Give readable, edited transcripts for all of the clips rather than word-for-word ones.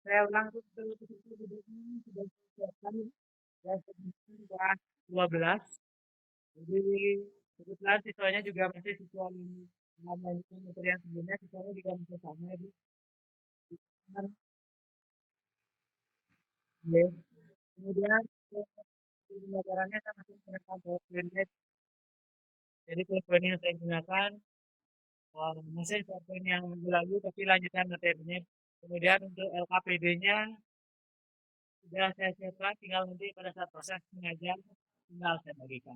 Saya ulang tuh betul-betul duduknya sudah disiapkan ya kelas 12. Jadi kebetulan siswanya juga masih siswa yang melanjutkan materi yang sebelumnya, siswanya juga masih sama ya, Bu. Cuman, ya. Kemudian pembelajarannya saya masih menggunakan PowerPoint. Jadi PowerPoint yang saya gunakan masih PowerPoint yang minggu lalu, tapi lanjutan materinya. Kemudian untuk LKPD-nya sudah saya siapkan, tinggal nanti pada saat proses mengajar tinggal saya bagikan.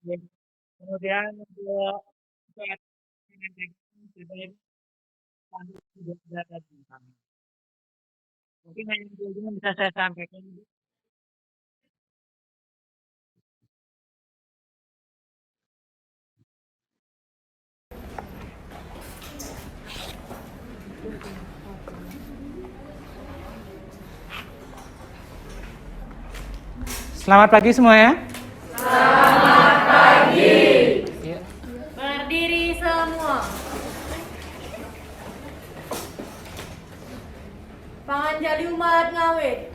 Ya. Kemudian untuk sebenarnya sudah ada di kami. Mungkin hanya itu aja yang bisa saya sampaikan. Selamat pagi semua ya. Berdiri semua. Panganjali umat ngawit.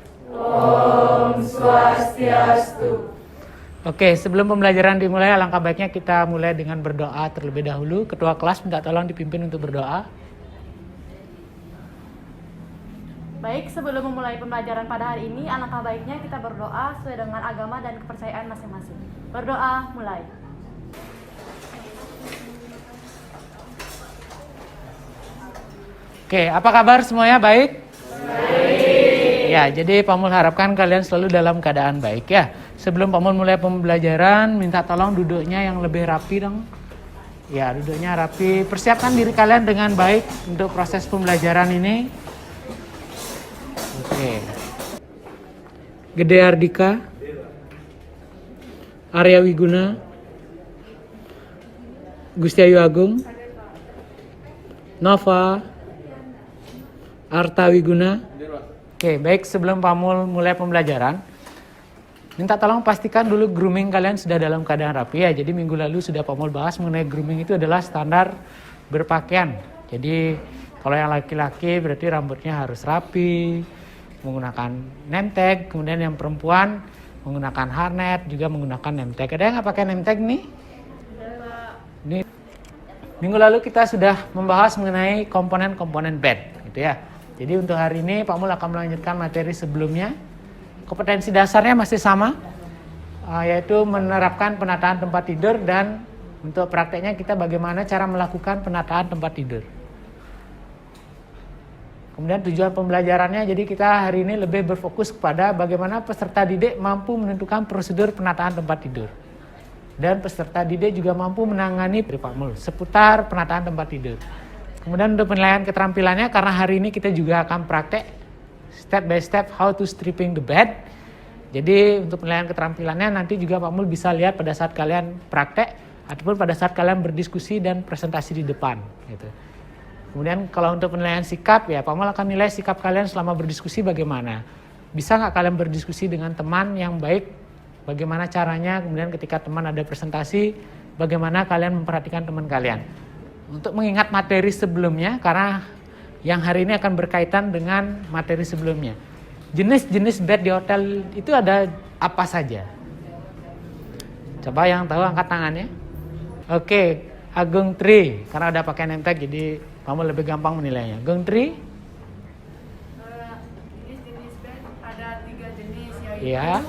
Oke, sebelum pembelajaran dimulai, alangkah baiknya kita mulai dengan berdoa terlebih dahulu. Ketua kelas minta tolong dipimpin untuk berdoa. Baik, sebelum memulai pembelajaran pada hari ini, alangkah baiknya kita berdoa sesuai dengan agama dan kepercayaan masing-masing. Berdoa, mulai. Oke, apa kabar semuanya? Baik? Baik. Ya, jadi Pak Mul harapkan kalian selalu dalam keadaan baik ya. Sebelum Pak Mul mulai pembelajaran, minta tolong duduknya yang lebih rapi dong. Ya, duduknya rapi. Persiapkan diri kalian dengan baik untuk proses pembelajaran ini. Oke. Gede Ardika, Arya Wiguna, Gusti Ayu Agung, Nova, Arta Wiguna. Oke, baik, sebelum Pak Mul mulai pembelajaran, minta tolong pastikan dulu grooming kalian sudah dalam keadaan rapi ya. Jadi minggu lalu sudah Pak Mul bahas mengenai grooming itu adalah standar berpakaian. Jadi kalau yang laki-laki berarti rambutnya harus rapi, menggunakan name tag. Kemudian yang perempuan menggunakan harness, juga menggunakan name tag. Ada yang nggak pakai name tag nih? Ini minggu lalu kita sudah membahas mengenai komponen-komponen bed, gitu ya. Jadi untuk hari ini Pak Mul akan melanjutkan materi sebelumnya. Kompetensi dasarnya masih sama, yaitu menerapkan penataan tempat tidur, dan untuk prakteknya kita bagaimana cara melakukan penataan tempat tidur. Kemudian tujuan pembelajarannya, jadi kita hari ini lebih berfokus kepada bagaimana peserta didik mampu menentukan prosedur penataan tempat tidur. Dan peserta didik juga mampu menangani dari Pak Mul seputar penataan tempat tidur. Kemudian untuk penilaian keterampilannya, karena hari ini kita juga akan praktek step by step how to stripping the bed. Jadi untuk penilaian keterampilannya nanti juga Pak Mul bisa lihat pada saat kalian praktek ataupun pada saat kalian berdiskusi dan presentasi di depan, gitu. Kemudian kalau untuk penilaian sikap ya Pak Mul akan nilai sikap kalian selama berdiskusi bagaimana. Bisa nggak kalian berdiskusi dengan teman yang baik? Bagaimana caranya? Kemudian ketika teman ada presentasi, bagaimana kalian memperhatikan teman kalian? Untuk mengingat materi sebelumnya, karena yang hari ini akan berkaitan dengan materi sebelumnya. Jenis-jenis bed di hotel itu ada apa saja? Coba yang tahu angkat tangannya. Oke, Agung Tri, karena udah pakai name tag jadi kamu lebih gampang menilainya. Agung Tri? Jenis-jenis bed ada 3 jenis, yaitu Iya.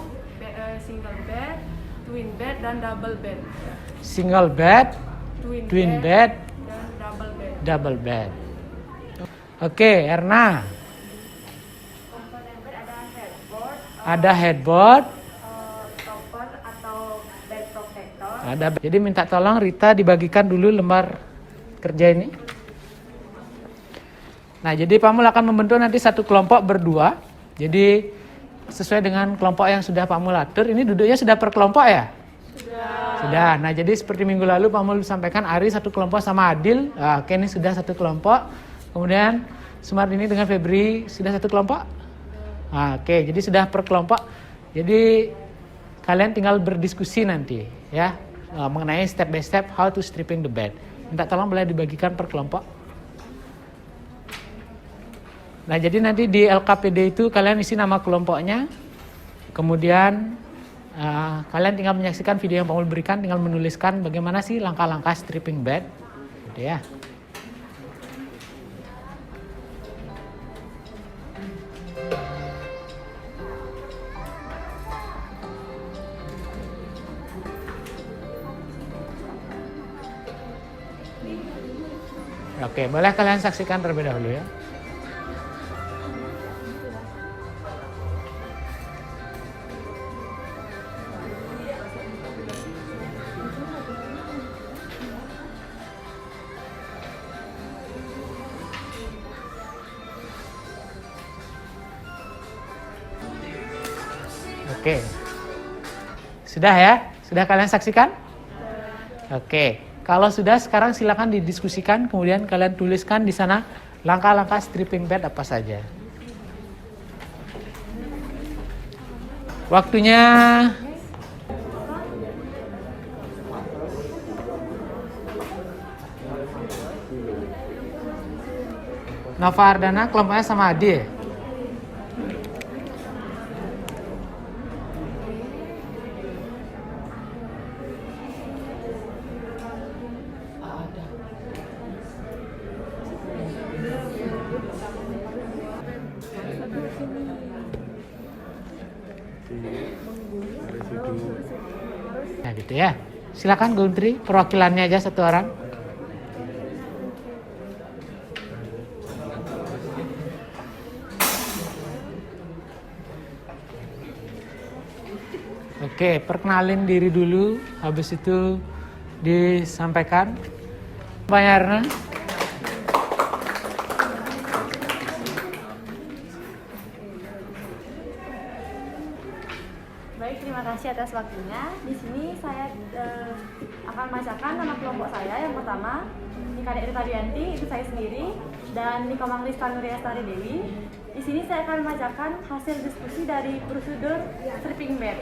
single bed, twin bed, dan double bed. Single bed, twin bed, dan double bed. double bed. Oke, Erna. Komponen bed ada headboard, Ada headboard, topper atau bed protector. ada. Jadi minta tolong Rita dibagikan dulu lembar kerja ini. Nah, jadi Pak Mul akan membentuk nanti satu kelompok berdua. Jadi sesuai dengan kelompok yang sudah Pak Mul atur, ini duduknya sudah per kelompok ya? Sudah. Nah, jadi seperti minggu lalu Pak Mul sampaikan Ari satu kelompok sama Adil. Nah, oke, ini sudah satu kelompok. Kemudian Smart ini dengan Febri sudah satu kelompok. Nah, oke, jadi sudah per kelompok. Jadi kalian tinggal berdiskusi nanti, ya. mengenai step by step how to stripping the bed. Minta tolong boleh dibagikan per kelompok. Nah, jadi nanti di LKPD itu kalian isi nama kelompoknya, kemudian kalian tinggal menyaksikan video yang Pak Mul berikan, tinggal menuliskan bagaimana sih langkah-langkah stripping bed, gitu ya. Oke, boleh kalian saksikan terlebih dahulu ya. Oke. Sudah ya? Sudah kalian saksikan? Oke. Kalau sudah, sekarang silakan didiskusikan, kemudian kalian tuliskan di sana langkah-langkah stripping bed apa saja. Waktunya Nova Ardana, kelompoknya sama Adi. Nah gitu ya. Silakan Guntri, perwakilannya aja satu orang. Oke, perkenalin diri dulu, habis itu disampaikan. Pak Yarna. Baik, terima kasih atas waktunya. Di sini saya akan membacakan nama kelompok saya. Yang pertama, Nikadek Rita Dianti, itu saya sendiri, dan Nikomang Rista Nuria Stari Dewi. Di sini saya akan membacakan hasil diskusi dari prosedur stripping bed.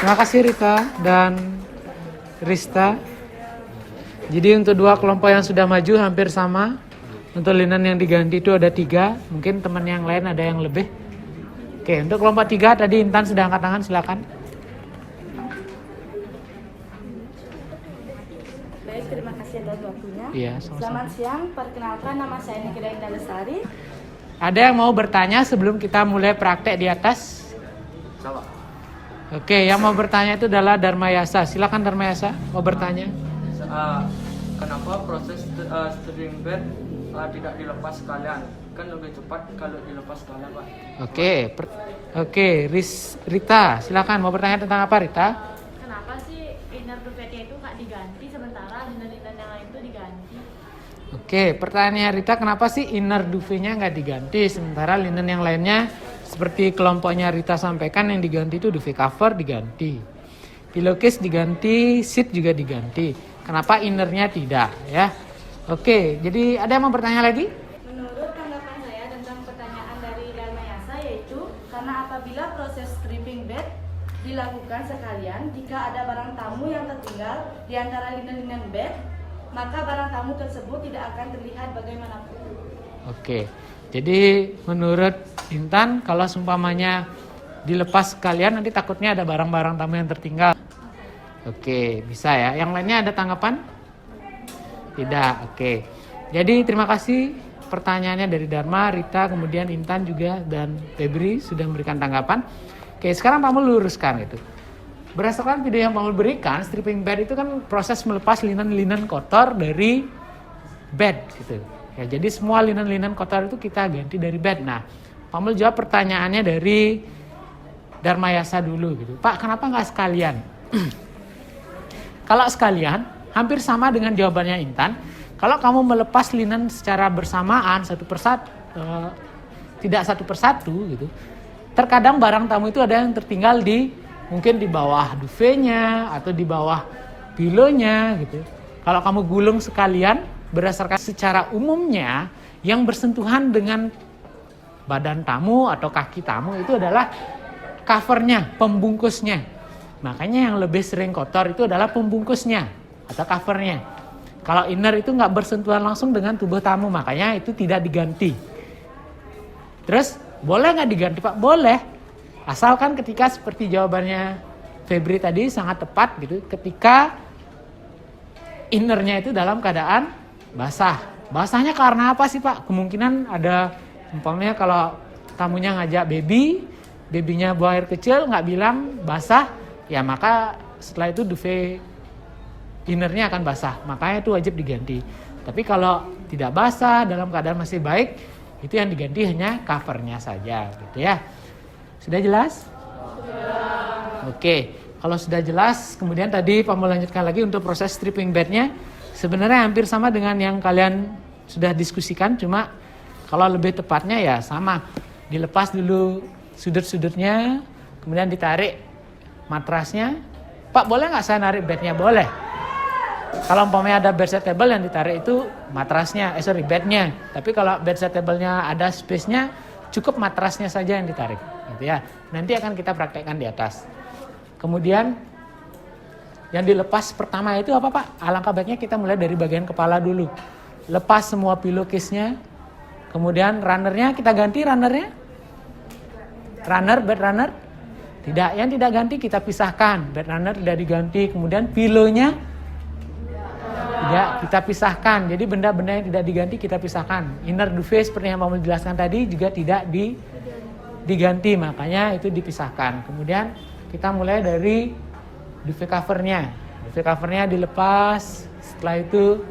Terima kasih Rita dan Rista. Jadi untuk dua kelompok yang sudah maju hampir sama. Untuk linen yang diganti itu ada 3. Mungkin teman yang lain ada yang lebih. Oke, untuk kelompok 3 tadi Intan sudah angkat tangan, silakan. Baik, terima kasih atas waktunya. Iya, sama-sama. Selamat siang, perkenalkan nama saya Nikita Indah Lestari. Ada yang mau bertanya sebelum kita mulai praktek di atas? Sama. Oke, yang mau bertanya itu adalah Dharmayasa. Silakan Dharmayasa, mau bertanya. Kenapa proses stripping bed tidak dilepas sekalian? Kan lebih cepat kalau dilepas sekalian, Pak. Oke, Rita, silakan mau bertanya tentang apa, Rita? Kenapa sih inner duvetnya itu nggak diganti sementara linen-linen yang lain itu diganti? Oke, pertanyaannya Rita, kenapa sih inner duvetnya nggak diganti sementara linen yang lainnya seperti kelompoknya Rita sampaikan yang diganti itu duvet cover diganti, pillowcase diganti, sheet juga diganti. Kenapa innernya tidak ya? Oke, jadi ada yang mau bertanya lagi? Menurut tanggapan saya tentang pertanyaan dari Dharmayasa, yaitu karena apabila proses stripping bed dilakukan sekalian, jika ada barang tamu yang tertinggal di antara linen-linen bed, maka barang tamu tersebut tidak akan terlihat bagaimanapun. Oke, jadi menurut Intan kalau seumpamanya dilepas sekalian nanti takutnya ada barang-barang tamu yang tertinggal. Oke, bisa ya. Yang lainnya ada tanggapan? Tidak, oke. Jadi terima kasih pertanyaannya dari Dharma, Rita, kemudian Intan juga dan Febri sudah memberikan tanggapan. Oke, sekarang Pak Mul luruskan itu. Berdasarkan video yang Pak Mul berikan, stripping bed itu kan proses melepas linen-linen kotor dari bed gitu. Ya, jadi semua linen-linen kotor itu kita ganti dari bed. Nah, Pak Mul jawab pertanyaannya dari Dharmayasa dulu gitu. Pak, kenapa nggak sekalian? Kalau sekalian, hampir sama dengan jawabannya Intan. Kalau kamu melepas linen secara bersamaan tidak satu persatu gitu, terkadang barang tamu itu ada yang tertinggal mungkin di bawah duvetnya atau di bawah pilonya gitu. Kalau kamu gulung sekalian, berdasarkan secara umumnya yang bersentuhan dengan badan tamu atau kaki tamu itu adalah covernya, pembungkusnya. Makanya yang lebih sering kotor itu adalah pembungkusnya atau covernya. Kalau inner itu nggak bersentuhan langsung dengan tubuh tamu, makanya itu tidak diganti. Terus boleh nggak diganti Pak? Boleh. Asalkan ketika seperti jawabannya Febri tadi sangat tepat gitu, ketika innernya itu dalam keadaan basah. Basahnya karena apa sih Pak? Kemungkinan ada, umpamanya kalau tamunya ngajak babynya buang air kecil nggak bilang basah, ya maka setelah itu duvet innernya akan basah, makanya itu wajib diganti. Tapi kalau tidak basah, dalam keadaan masih baik, itu yang diganti hanya covernya saja, gitu ya. Sudah jelas? Sudah. Oke, kalau sudah jelas, kemudian tadi Pak mau lanjutkan lagi untuk proses stripping bednya. Sebenarnya hampir sama dengan yang kalian sudah diskusikan, cuma kalau lebih tepatnya ya sama. Dilepas dulu sudut-sudutnya, kemudian ditarik matrasnya. Pak boleh nggak saya narik bednya? Boleh. Kalau umpamanya ada bedside table yang ditarik itu matrasnya, bednya. Tapi kalau bedside table-nya ada space-nya, cukup matrasnya saja yang ditarik, gitu ya. Nanti akan kita praktekkan di atas. Kemudian yang dilepas pertama itu apa Pak? Alangkah baiknya kita mulai dari bagian kepala dulu. Lepas semua pillowcase-nya. Kemudian runner-nya kita ganti runner-nya. Bed runner? Tidak, yang tidak ganti kita pisahkan. Bed runner tidak diganti. Kemudian pillow-nya tidak kita pisahkan. Jadi benda-benda yang tidak diganti kita pisahkan. Inner duvet seperti yang Pak jelaskan tadi juga tidak diganti, makanya itu dipisahkan. Kemudian kita mulai dari duvet covernya. Duvet covernya dilepas. Setelah itu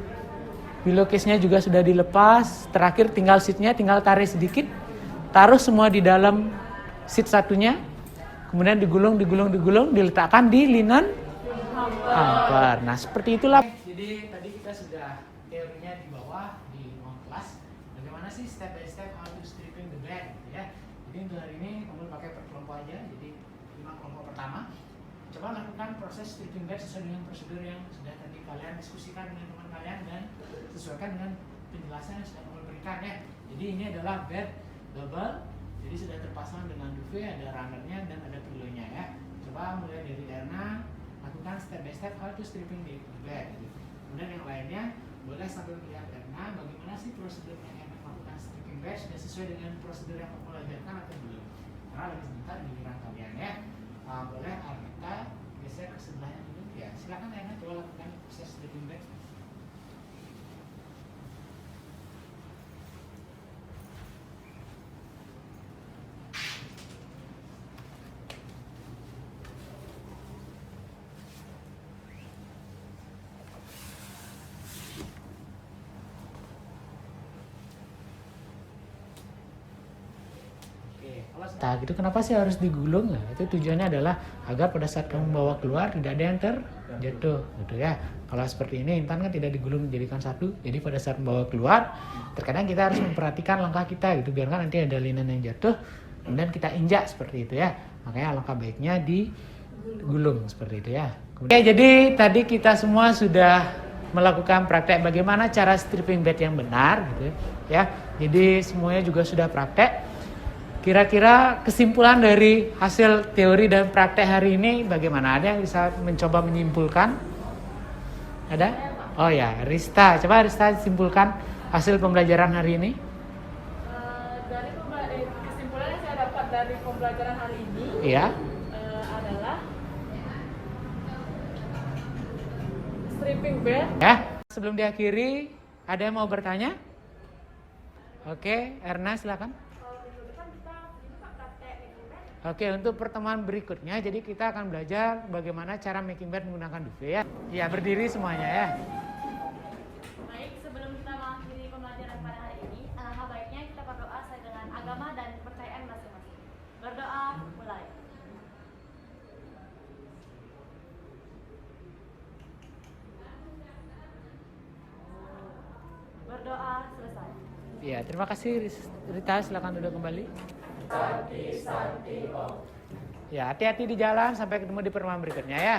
pillowcase-nya juga sudah dilepas. Terakhir tinggal seatnya, tinggal tarik sedikit. Taruh semua di dalam seat satunya. Kemudian digulung, diletakkan di linen hamper. Nah seperti itulah. Jadi tadi kita sudah teorinya di bawah di ruang kelas. Bagaimana sih step by step how to stripping the bed, gitu ya. Jadi untuk hari ini kamu pakai per kelompok aja. Jadi 5 kelompok pertama. Coba lakukan proses stripping bed sesuai dengan prosedur yang sudah tadi kalian diskusikan dengan teman kalian dan sesuaikan dengan penjelasan yang sudah kamu berikan ya. Jadi ini adalah bed double. Jadi sudah terpasang dengan duvet, ada runnernya dan ada pillow-nya ya. Coba mulai dari Erna, lakukan step by step how to stripping the bed. Gitu. Kemudian yang lainnya boleh sambil melihat Erna bagaimana sih prosedurnya Erna melakukan stripping bed, sudah sesuai dengan prosedur yang kamu ajarkan atau belum? Karena lagi sebentar giliran kalian ya. Boleh Arnita geser ke sebelahnya dulu ya. Silakan Erna coba lakukan proses stripping bed. Nah, gitu kenapa sih harus digulung? Nah, itu tujuannya adalah agar pada saat kamu bawa keluar tidak ada yang terjatuh, gitu ya. Kalau seperti ini Intan kan tidak digulung menjadikan satu, jadi pada saat membawa keluar, terkadang kita harus memperhatikan langkah kita, gitu, biar kan nanti ada linen yang jatuh, kemudian kita injak seperti itu ya. Makanya alangkah baiknya digulung seperti itu ya. Oke, jadi tadi kita semua sudah melakukan praktek bagaimana cara stripping bed yang benar, gitu ya. Jadi semuanya juga sudah praktek. Kira-kira kesimpulan dari hasil teori dan praktek hari ini bagaimana? Ada yang bisa mencoba menyimpulkan? Ada? Oh ya, Rista. Coba Rista simpulkan hasil pembelajaran hari ini. Dari kesimpulan yang saya dapat dari pembelajaran hari ini adalah stripping bed. Ya, sebelum diakhiri, ada yang mau bertanya? Oke, Erna silakan. Oke, untuk pertemuan berikutnya, jadi kita akan belajar bagaimana cara making bed menggunakan duvet ya. Ya, berdiri semuanya ya. Baik, sebelum kita mengakhiri pembelajaran pada hari ini, alangkah baiknya kita berdoa sesuai dengan agama dan kepercayaan masing-masing. Berdoa, mulai. Berdoa, selesai. Ya, terima kasih Rita, silakan duduk kembali. Ya, hati-hati di jalan, sampai ketemu di pertemuan berikutnya ya.